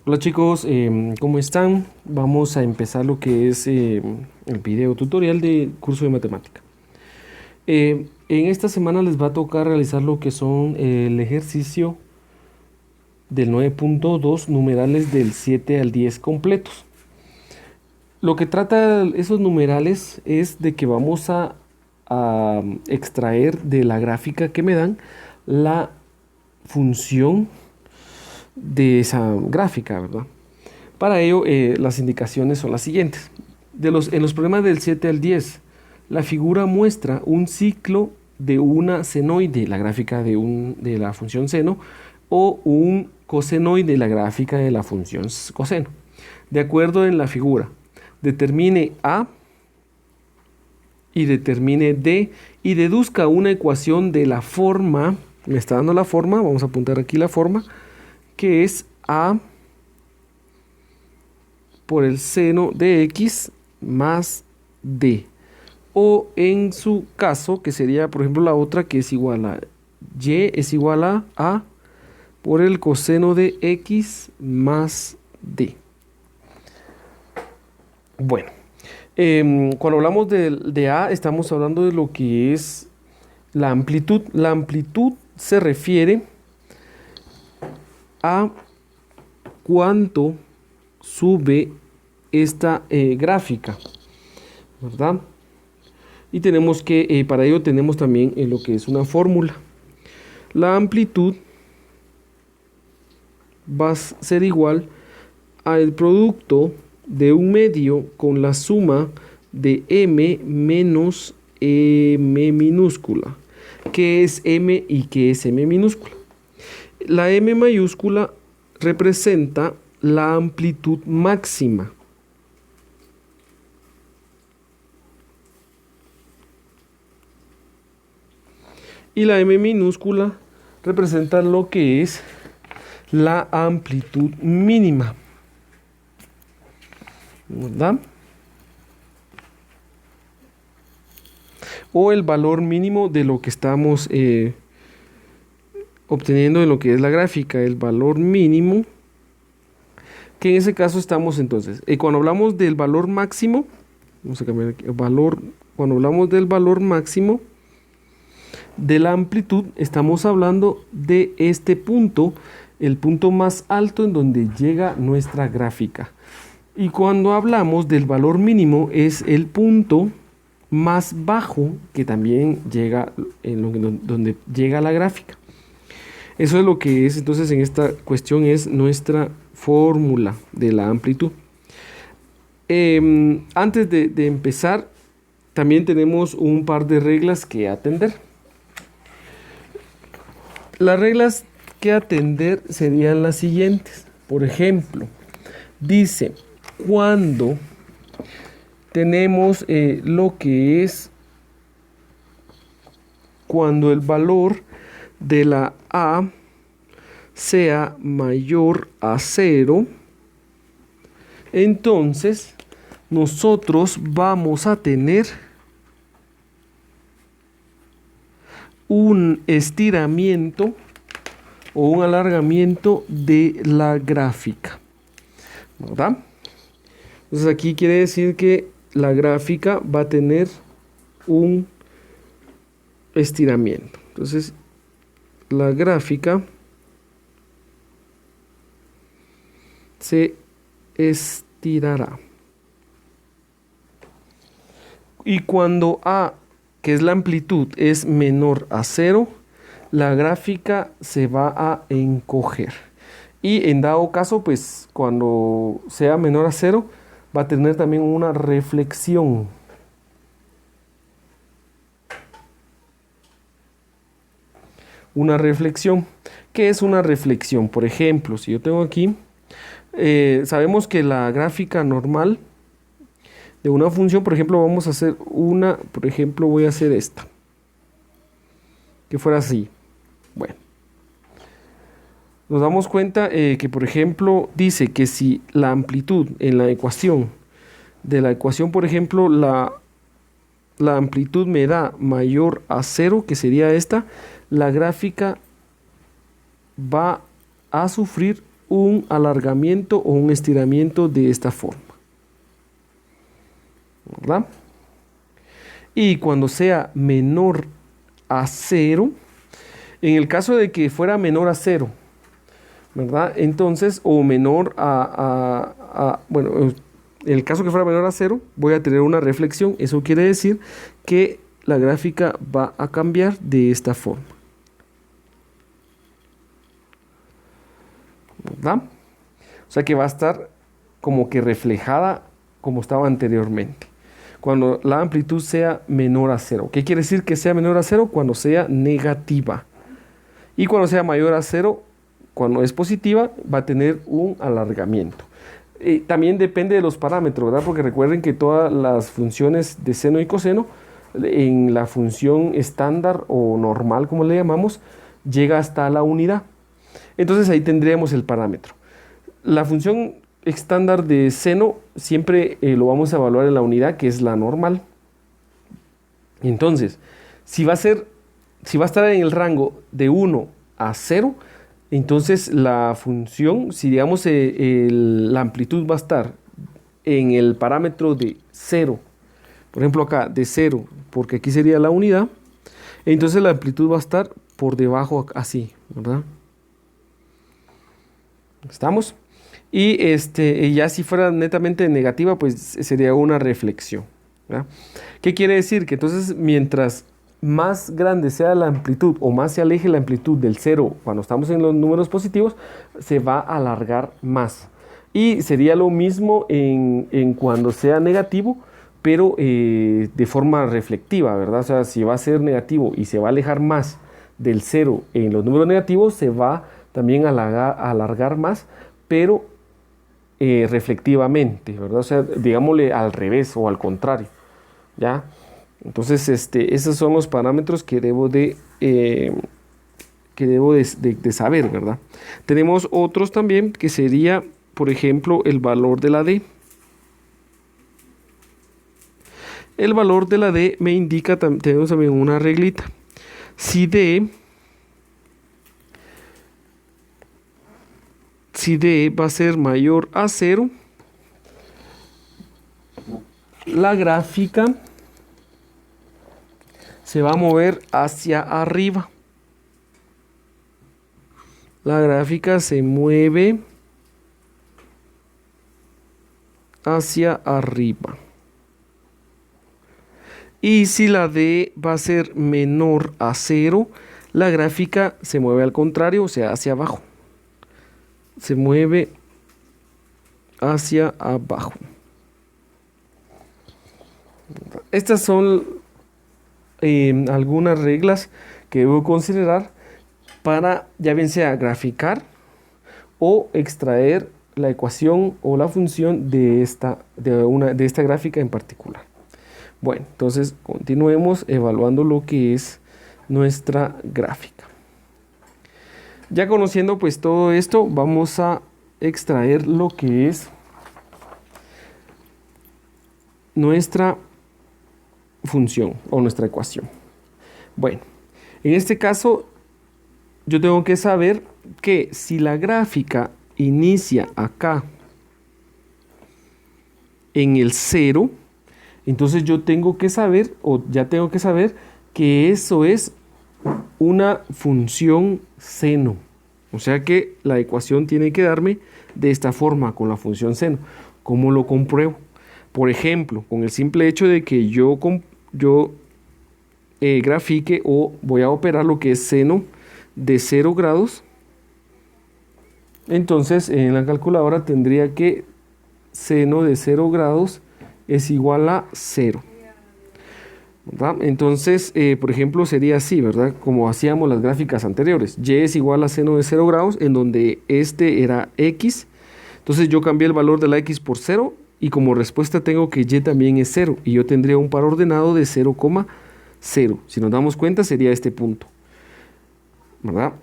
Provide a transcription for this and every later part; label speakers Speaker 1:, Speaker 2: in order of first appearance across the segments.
Speaker 1: Hola chicos, ¿cómo están? Vamos a empezar lo que es el video tutorial de curso de matemática. En esta semana les va a tocar realizar lo que son el ejercicio del 9.2 numerales del 7 al 10 completos. Lo que trata esos numerales es de que vamos a extraer de la gráfica que me dan la función de esa gráfica, ¿verdad? Para ello, las indicaciones son las siguientes. En los problemas del 7 al 10, la figura muestra un ciclo de una senoide, la gráfica de la función seno, o un cosenoide, la gráfica de la función coseno. De acuerdo en la figura, determine A y determine D y deduzca una ecuación de la forma, me está dando la forma, vamos a apuntar aquí la forma, que es A por el seno de x más d. O en su caso, que sería, por ejemplo, la otra que es igual a y es igual a por el coseno de x más d. Bueno, cuando hablamos de a, estamos hablando de lo que es la amplitud. La amplitud se refiere a cuánto sube esta gráfica, ¿verdad? Y tenemos que, para ello tenemos también lo que es una fórmula. La amplitud va a ser igual al producto de un medio con la suma de m menos m minúscula. ¿Qué es m y qué es m minúscula? La m mayúscula representa la amplitud máxima. Y la m minúscula representa lo que es la amplitud mínima, ¿verdad? O el valor mínimo de lo que estamos obteniendo en lo que es la gráfica, el valor mínimo, que en ese caso estamos entonces, cuando hablamos del valor máximo, vamos a cambiar aquí, cuando hablamos del valor máximo de la amplitud, estamos hablando de este punto, el punto más alto en donde llega nuestra gráfica. Y cuando hablamos del valor mínimo es el punto más bajo que también llega donde llega la gráfica. Eso es lo que es entonces en esta cuestión es nuestra fórmula de la amplitud. Antes de empezar, también tenemos un par de reglas que atender. Las reglas que atender serían las siguientes. Por ejemplo, dice, cuando tenemos lo que es cuando el valor de la A sea mayor a 0, entonces nosotros vamos a tener un estiramiento o un alargamiento de la gráfica, ¿verdad? Entonces aquí quiere decir que la gráfica va a tener un estiramiento. Entonces la gráfica se estirará. Y cuando A, que es la amplitud, es menor a 0, la gráfica se va a encoger. Y en dado caso, pues cuando sea menor a 0, va a tener también una reflexión. Una reflexión. ¿Qué es una reflexión? Por ejemplo, si yo tengo aquí, sabemos que la gráfica normal de una función, por ejemplo, vamos a hacer una, por ejemplo, voy a hacer esta. Que fuera así. Bueno. Nos damos cuenta que, por ejemplo, dice que si la amplitud en la ecuación, por ejemplo, la amplitud me da mayor a 0, que sería esta, la gráfica va a sufrir un alargamiento o un estiramiento de esta forma, ¿verdad? Y cuando sea menor a 0, en el caso de que fuera menor a 0, ¿verdad? Entonces, o menor bueno, en el caso que fuera menor a 0, voy a tener una reflexión. Eso quiere decir que la gráfica va a cambiar de esta forma, ¿verdad? O sea que va a estar como que reflejada como estaba anteriormente. Cuando la amplitud sea menor a 0. ¿Qué quiere decir que sea menor a 0? Cuando sea negativa. Y cuando sea mayor a 0, cuando es positiva, va a tener un alargamiento. También depende de los parámetros, ¿verdad? Porque recuerden que todas las funciones de seno y coseno, en la función estándar o normal, como le llamamos, llega hasta la unidad. Entonces ahí tendríamos el parámetro. La función estándar de seno siempre lo vamos a evaluar en la unidad, que es la normal. Entonces, si va a estar en el rango de 1 a 0, entonces la función, si digamos la amplitud va a estar en el parámetro de 0, por ejemplo acá de 0, porque aquí sería la unidad, entonces la amplitud va a estar por debajo así, ¿verdad? ¿Estamos? Y ya si fuera netamente negativa, pues sería una reflexión, ¿verdad? ¿Qué quiere decir? Que entonces mientras más grande sea la amplitud o más se aleje la amplitud del 0 cuando estamos en los números positivos, se va a alargar más. Y sería lo mismo en cuando sea negativo, pero de forma reflectiva, ¿verdad? O sea, si va a ser negativo y se va a alejar más del 0 en los números negativos, se va también a alargar más, pero reflectivamente, ¿verdad? O sea, digámosle al revés o al contrario, ¿ya? Entonces, esos son los parámetros que debo de saber, ¿verdad? Tenemos otros también que sería, por ejemplo, el valor de la D. El valor de la D me indica, tenemos también una reglita. Si D va a ser mayor a 0, la gráfica se va a mover hacia arriba. La gráfica se mueve hacia arriba. Y si la D va a ser menor a 0, la gráfica se mueve al contrario, o sea, hacia abajo. Se mueve hacia abajo. Estas son algunas reglas que debo considerar para, ya bien sea graficar o extraer la ecuación o la función de esta gráfica en particular. Bueno, entonces continuemos evaluando lo que es nuestra gráfica. Ya conociendo pues todo esto, vamos a extraer lo que es nuestra función o nuestra ecuación. Bueno, en este caso yo tengo que saber que si la gráfica inicia acá en el 0, entonces yo tengo que saber, o ya tengo que saber, que eso es una función seno. O sea que la ecuación tiene que darme de esta forma, con la función seno. ¿Cómo lo compruebo? Por ejemplo, con el simple hecho de que yo grafique o voy a operar lo que es seno de 0 grados. Entonces en la calculadora tendría que seno de 0 grados es igual a 0, ¿verdad? Entonces, por ejemplo, sería así, ¿verdad? Como hacíamos las gráficas anteriores. Y es igual a seno de 0 grados, en donde este era x. Entonces yo cambié el valor de la x por 0, y como respuesta tengo que y también es 0, y yo tendría un par ordenado de 0,0. Si nos damos cuenta, sería este punto, ¿verdad?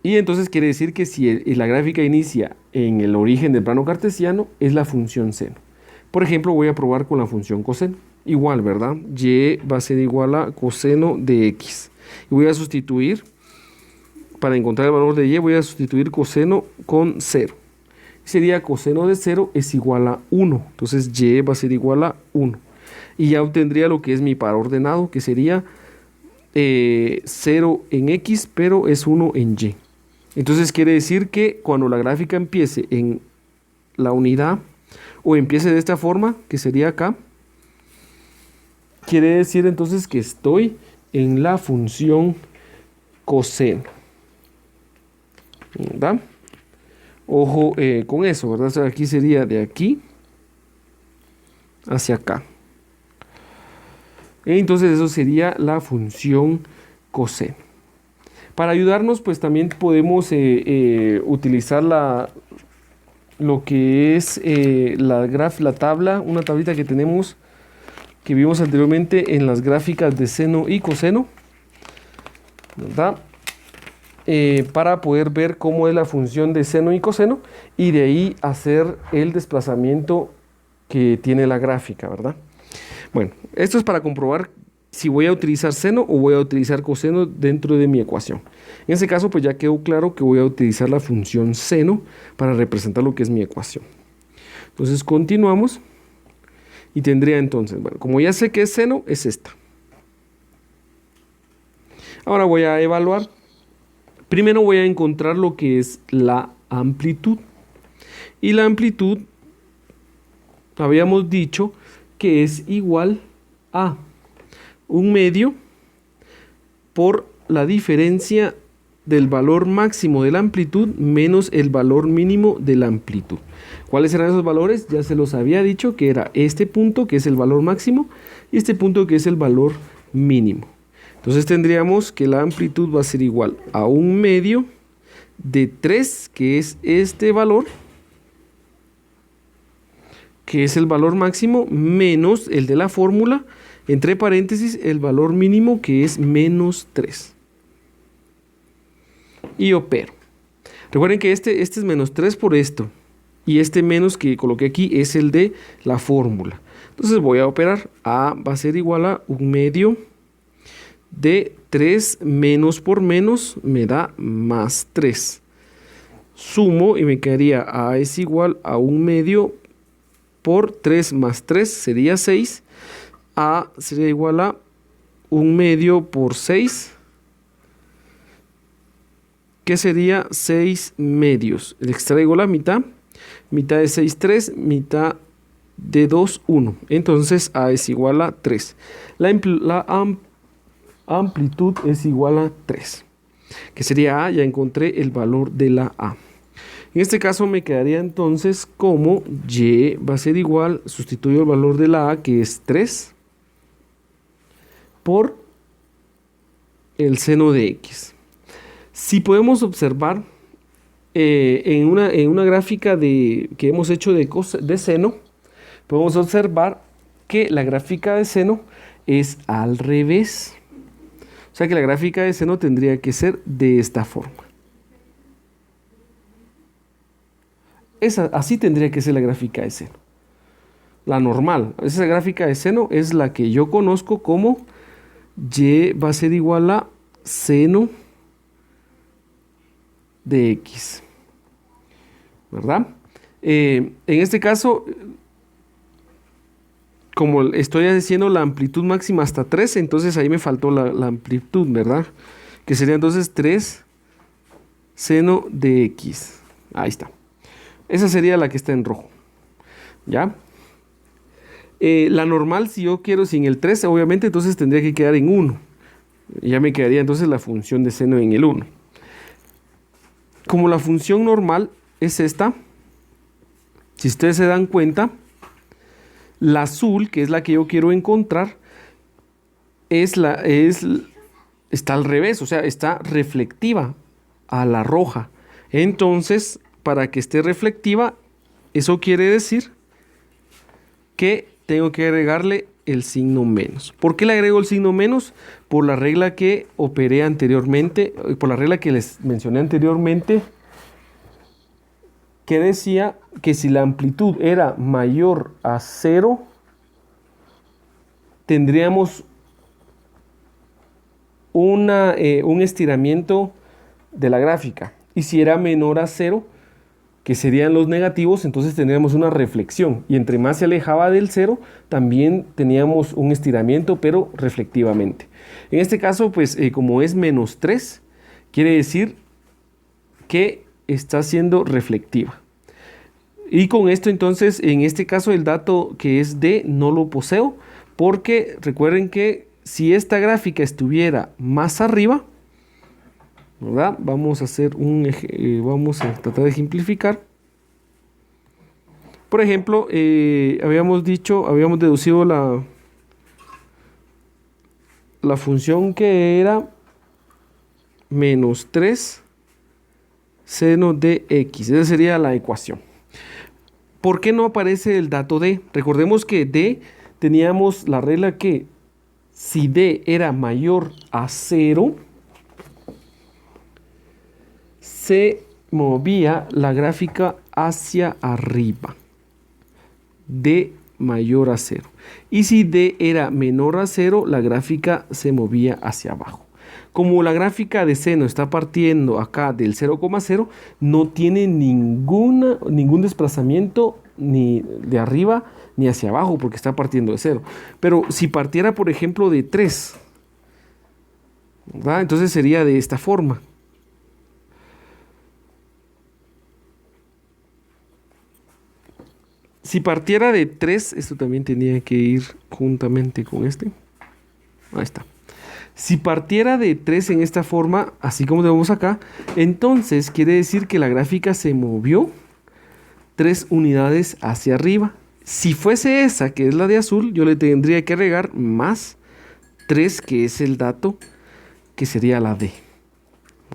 Speaker 1: Y entonces quiere decir que si la gráfica inicia en el origen del plano cartesiano, es la función seno. Por ejemplo, voy a probar con la función coseno. Igual, ¿verdad? Y va a ser igual a coseno de x. Y voy a sustituir, para encontrar el valor de y, voy a sustituir coseno con 0. Sería coseno de 0 es igual a 1. Entonces y va a ser igual a 1. Y ya obtendría lo que es mi par ordenado, que sería 0 en x, pero es 1 en y. Entonces quiere decir que cuando la gráfica empiece en la unidad, o empiece de esta forma, que sería acá, quiere decir entonces que estoy en la función coseno, ¿verdad? Ojo con eso, ¿verdad? O sea, aquí sería de aquí hacia acá. Entonces eso sería la función coseno. Para ayudarnos, pues también podemos utilizar lo que es la tabla, una tablita que tenemos, que vimos anteriormente en las gráficas de seno y coseno, ¿verdad? Para poder ver cómo es la función de seno y coseno y de ahí hacer el desplazamiento que tiene la gráfica, ¿verdad? Bueno, esto es para comprobar si voy a utilizar seno o voy a utilizar coseno dentro de mi ecuación. En este caso, pues ya quedó claro que voy a utilizar la función seno para representar lo que es mi ecuación. Entonces continuamos y tendría entonces, bueno, como ya sé que es seno, es esta. Ahora voy a evaluar. Primero voy a encontrar lo que es la amplitud. Y la amplitud, habíamos dicho que es igual a 1/2 por la diferencia del valor máximo de la amplitud menos el valor mínimo de la amplitud. ¿Cuáles eran esos valores? Ya se los había dicho que era este punto, que es el valor máximo, y este punto, que es el valor mínimo. Entonces tendríamos que la amplitud va a ser igual a 1/2 de 3, que es este valor, que es el valor máximo, menos el de la fórmula, entre paréntesis, el valor mínimo, que es menos 3. Y opero. Recuerden que este es menos 3 por esto. Y este menos que coloqué aquí es el de la fórmula. Entonces voy a operar. A va a ser igual a 1/2 de 3 menos por menos me da más 3. Sumo y me quedaría A es igual a 1/2 por 3 más 3 sería 6. A sería igual a 1/2 por 6, que sería 6/2. Le extraigo la mitad. Mitad de 6, 3. Mitad de 2, 1. Entonces A es igual a 3. La amplitud es igual a 3. Que sería A, ya encontré el valor de la A. En este caso me quedaría entonces como Y va a ser igual, sustituyo el valor de la A, que es 3, por el seno de X. Si podemos observar en una gráfica que hemos hecho de seno, podemos observar que la gráfica de seno es al revés. O sea que la gráfica de seno tendría que ser de esta forma. Así tendría que ser la gráfica de seno. La normal. Esa gráfica de seno es la que yo conozco como Y va a ser igual a seno de X. ¿Verdad? En este caso, como estoy haciendo la amplitud máxima hasta 3, entonces ahí me faltó la amplitud, ¿verdad? Que sería entonces 3 seno de X. Ahí está. Esa sería la que está en rojo. ¿Ya? La normal, si yo quiero sin el 3, obviamente, entonces tendría que quedar en 1. Ya me quedaría entonces la función de seno en el 1. Como la función normal es esta, si ustedes se dan cuenta, la azul, que es la que yo quiero encontrar, está al revés, o sea, está reflectiva a la roja. Entonces, para que esté reflectiva, eso quiere decir que tengo que agregarle el signo menos. ¿Por qué le agrego el signo menos? Por la regla que operé anteriormente, por la regla que les mencioné anteriormente, que decía que si la amplitud era mayor a 0, tendríamos un estiramiento de la gráfica. Y si era menor a 0, que serían los negativos, entonces tendríamos una reflexión. Y entre más se alejaba del 0, también teníamos un estiramiento, pero reflectivamente. En este caso, pues como es menos 3, quiere decir que está siendo reflectiva. Y con esto entonces, en este caso el dato que es D no lo poseo, porque recuerden que si esta gráfica estuviera más arriba, ¿verdad? Vamos a hacer vamos a tratar de ejemplificar. Por ejemplo, habíamos deducido la función que era menos 3 seno de x. Esa sería la ecuación. ¿Por qué no aparece el dato D? Recordemos que D teníamos la regla que si D era mayor a 0, se movía la gráfica hacia arriba. D mayor a 0. Y si D era menor a 0, la gráfica se movía hacia abajo. Como la gráfica de seno está partiendo acá del 0,0, no tiene ningún desplazamiento ni de arriba ni hacia abajo porque está partiendo de 0. Pero si partiera, por ejemplo, de 3, ¿verdad? Entonces sería de esta forma. Si partiera de 3, esto también tenía que ir juntamente con este. Ahí está. Si partiera de 3 en esta forma, así como vemos acá, entonces quiere decir que la gráfica se movió 3 unidades hacia arriba. Si fuese esa, que es la de azul, yo le tendría que agregar más 3, que es el dato, que sería la D,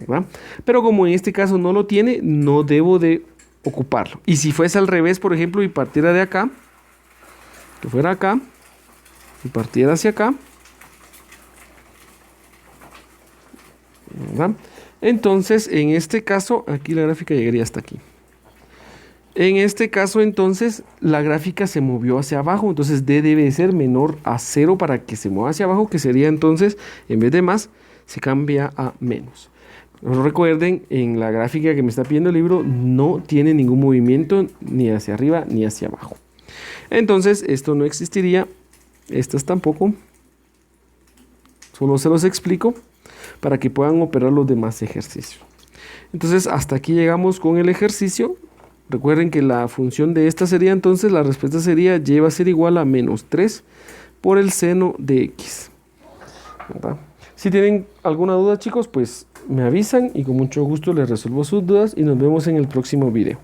Speaker 1: ¿verdad? Pero como en este caso no lo tiene, no debo de ocuparlo. Y si fuese al revés, por ejemplo, y partiera de acá, que fuera acá, y partiera hacia acá, ¿verdad? Entonces, en este caso, aquí la gráfica llegaría hasta aquí. En este caso, entonces, la gráfica se movió hacia abajo, entonces D debe ser menor a 0 para que se mueva hacia abajo, que sería entonces, en vez de más, se cambia a menos. Recuerden, en la gráfica que me está pidiendo el libro, no tiene ningún movimiento ni hacia arriba ni hacia abajo. Entonces, esto no existiría, estas tampoco. Solo se los explico para que puedan operar los demás ejercicios. Entonces, hasta aquí llegamos con el ejercicio. Recuerden que la función de esta sería entonces, la respuesta sería y va a ser igual a menos 3 por el seno de x, ¿verdad? Si tienen alguna duda, chicos, pues me avisan y con mucho gusto les resuelvo sus dudas y nos vemos en el próximo video.